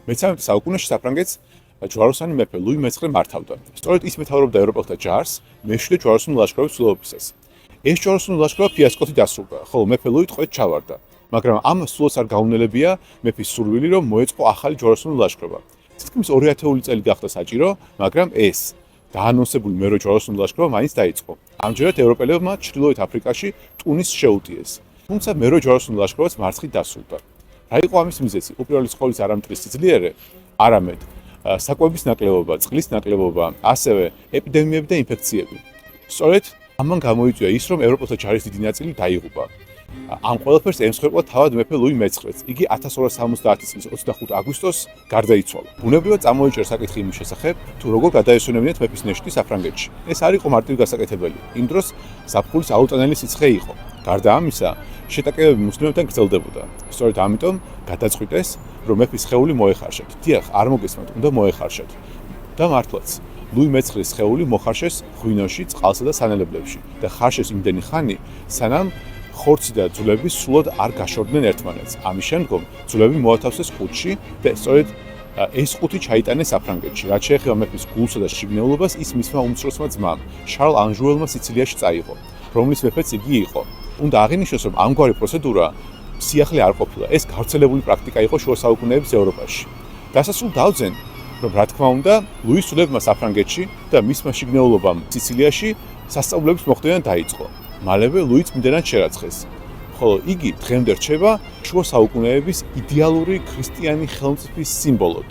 მე-13 საუკუნეში საფრანგეთს ჯვაროსანი მეფე ლუი მე-9 მართავდა. სწორედ ის მეთაურობდა ევროპელთა ჯარს მეშვიდე ჯვაროსნული ლაშქრობის ცვლილებისას. ეს ჯვაროსნული ლაშქრობა ფიასკოთი დასრულდა, ხოლო მეფე ლუი ტყვედ ჩავარდა. მაგრამ ამ სულს არ გაუნელებია მეფის სურვილი, რომ მოეწყო ახალი ჯვაროსნული ლაშქრობა. თითქმის 200 წელი გახდა საჭირო, მაგრამ ეს დაანონსებული მეორე ჯვაროსნული ლაშქრობა მაინც დაიწყო. ამჯერად ევროპელებმა ჩრდილოეთ აფრიკაში ტუნის შეუტიეს. თუმცა მეორე ჯვაროსნული ლაშქრობაც მარცხით დასრულდა. რა იყო ამის მიზეზი? უპირველეს ყოვლისა არა მტრის სიძლიერე, არამედ საკვების ნაკლებობა, წყლის ნაკლებობა, ასევე ეპიდემიები და ინფექციები. სწორედ ამან გამოიწვია ის, რომ ევროპელთა ჯარის დიდი ნაწილი დაიღუპა. ამ ყველაფერს ემსხვერპლა თავად მეფე ლუი მე-9-ს. იგი 1270 წლის 25 აგვისტოს გარდაიცვალა. ბუნებრივად წამოიჭრა საკითხი იმის შესახებ, თუ როგორ გადაესვენებინათ მეფის ნეშტი საფრანგეთში. ეს არ იყო მარტივი გასაკეთებელი. იმ დროს ზაფხულის აუტანელი სიცხე იყო. გარდა ამისა, შეტაკებები მუსლიმებთან გრძელდებოდა. სწორედ ამიტომ გადაწყვიტეს, რომ მეფის სხეული მოეხარშათ. დიახ, არ მოგესმათ, უნდა მოეხარშათ. და მართლაც, ლუი მე-9-ის სხეული მოხარშეს ღვინოში, წყალსა და სანელებლებში და ხარშეს იმდენი ხანი, სანამ ხორცი და ძვლები სულად არ გაშორდნენ ერთმანეთს. ამის შემდგომ ძვლები მოათავსეს ყუთში და სწორედ ეს ყუთი ჩაიტანეს საფრანგეთში. რაც შეეხება მეფის გულსა და შიგნეულობას, ის მისმა უმცროსმა ძმამ, შარლ ანჟუელმა სიცილიაში წაიღო, რომლის მეფეც იგი იყო. უნდა აღინიშნოს, რომ ამგვარი პროცედურა სიახლე არ ყოფილა. ეს გავრცელებული პრაქტიკა იყო შუა საუკუნეების ევროპაში. დასასრულ დავძენ, რომ რა თქმა უნდა, ლუის ცოლებმა საფრანგეთში და მისმა შიგნეულობამ სიცილიაში სასწავლებლების მოხდენა დაიწყო. მალევე ლუი წმინდანად შერაცხეს. ხოლო იგი დღემდე რჩება შუა საუკუნეების იდეალური ქრისტიანი ხელმწიფის სიმბოლოდ.